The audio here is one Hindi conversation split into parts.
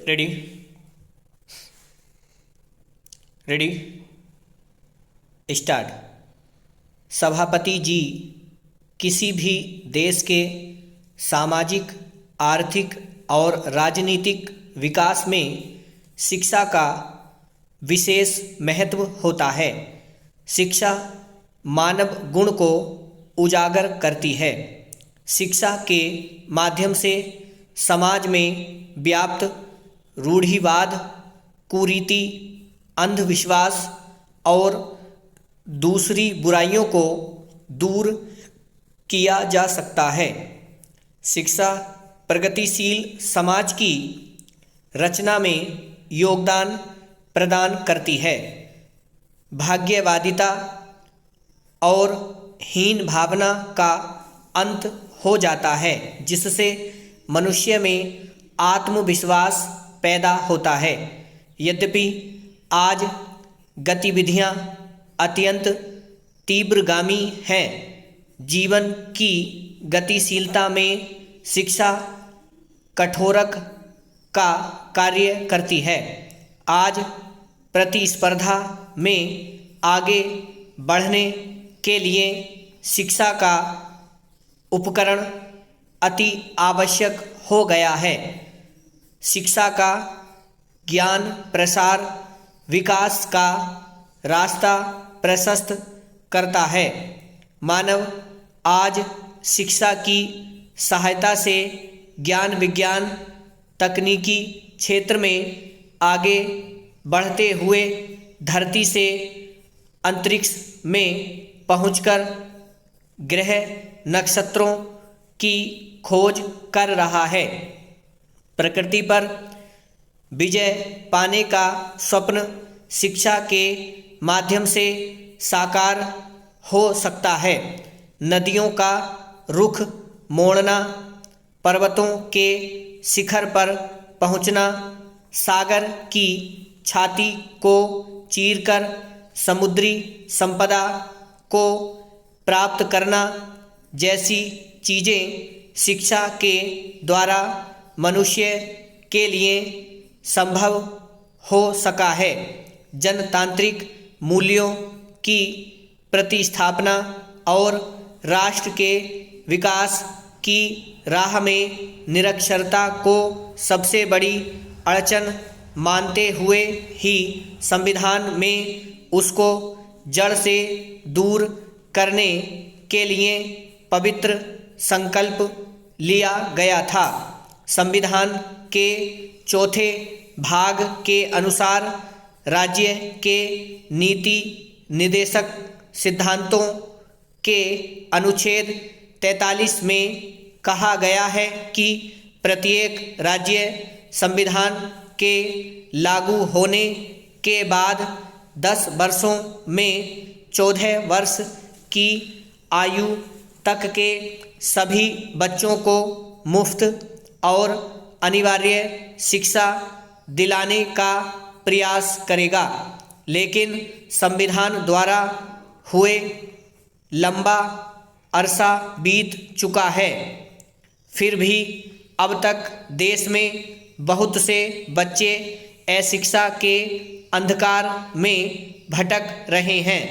Ready ready start. सभापति जी किसी भी देश के सामाजिक, आर्थिक और राजनीतिक विकास में शिक्षा का विशेष महत्व होता है। शिक्षा मानव गुण को उजागर करती है। शिक्षा के माध्यम से समाज में व्याप्त रूढ़िवाद, कुरीति, अंधविश्वास और दूसरी बुराइयों को दूर किया जा सकता है। शिक्षा प्रगतिशील समाज की रचना में योगदान प्रदान करती है। भाग्यवादिता और हीन भावना का अंत हो जाता है, जिससे मनुष्य में आत्मविश्वास पैदा होता है। यद्यपि आज गतिविधियां अत्यंत तीव्रगामी हैं, जीवन की गतिशीलता में शिक्षा कठोरक का कार्य करती है। आज प्रतिस्पर्धा में आगे बढ़ने के लिए शिक्षा का उपकरण अति आवश्यक हो गया है। शिक्षा का ज्ञान प्रसार विकास का रास्ता प्रशस्त करता है। मानव आज शिक्षा की सहायता से ज्ञान विज्ञान तकनीकी क्षेत्र में आगे बढ़ते हुए धरती से अंतरिक्ष में पहुंचकर ग्रह नक्षत्रों की खोज कर रहा है। प्रकृति पर विजय पाने का स्वप्न शिक्षा के माध्यम से साकार हो सकता है। नदियों का रुख मोड़ना, पर्वतों के शिखर पर पहुंचना, सागर की छाती को चीरकर समुद्री संपदा को प्राप्त करना जैसी चीज़ें शिक्षा के द्वारा मनुष्य के लिए संभव हो सका है। जनतांत्रिक मूल्यों की प्रतिस्थापना और राष्ट्र के विकास की राह में निरक्षरता को सबसे बड़ी अड़चन मानते हुए ही संविधान में उसको जड़ से दूर करने के लिए पवित्र संकल्प लिया गया था। संविधान के चौथे भाग के अनुसार राज्य के नीति निर्देशक सिद्धांतों के अनुच्छेद 43 में कहा गया है कि प्रत्येक राज्य संविधान के लागू होने के बाद 10 वर्षों में 14 वर्ष की आयु तक के सभी बच्चों को मुफ्त और अनिवार्य शिक्षा दिलाने का प्रयास करेगा। लेकिन संविधान द्वारा हुए लंबा अरसा बीत चुका है, फिर भी अब तक देश में बहुत से बच्चे अशिक्षा के अंधकार में भटक रहे हैं।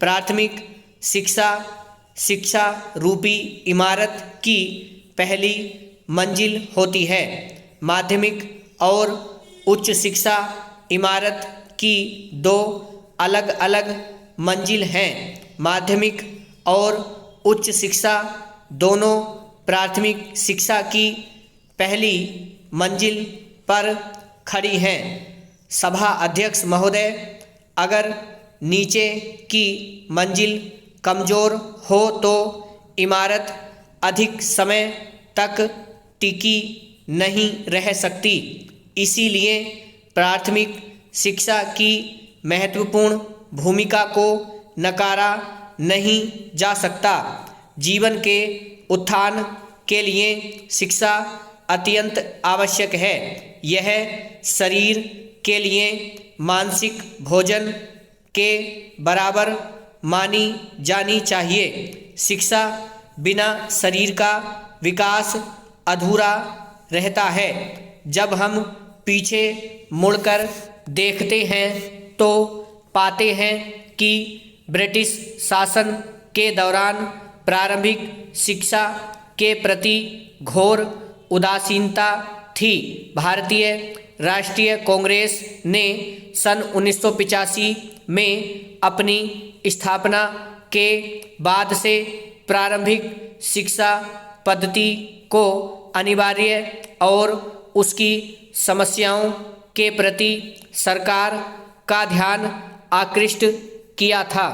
प्राथमिक शिक्षा शिक्षा रूपी इमारत की पहली मंजिल होती है। माध्यमिक और उच्च शिक्षा इमारत की 2 अलग अलग मंजिल हैं। माध्यमिक और उच्च शिक्षा दोनों प्राथमिक शिक्षा की पहली मंजिल पर खड़ी हैं। सभा अध्यक्ष महोदय, अगर नीचे की मंजिल कमज़ोर हो तो इमारत अधिक समय तक टिकी नहीं रह सकती। इसीलिए प्राथमिक शिक्षा की महत्वपूर्ण भूमिका को नकारा नहीं जा सकता। जीवन के उत्थान के लिए शिक्षा अत्यंत आवश्यक है। यह शरीर के लिए मानसिक भोजन के बराबर मानी जानी चाहिए। शिक्षा बिना शरीर का विकास अधूरा रहता है। जब हम पीछे मुड़कर देखते हैं तो पाते हैं कि ब्रिटिश शासन के दौरान प्रारंभिक शिक्षा के प्रति घोर उदासीनता थी। भारतीय राष्ट्रीय कांग्रेस ने सन 1985 में अपनी स्थापना के बाद से प्रारंभिक शिक्षा पद्धति को अनिवार्य और उसकी समस्याओं के प्रति सरकार का ध्यान आकृष्ट किया था।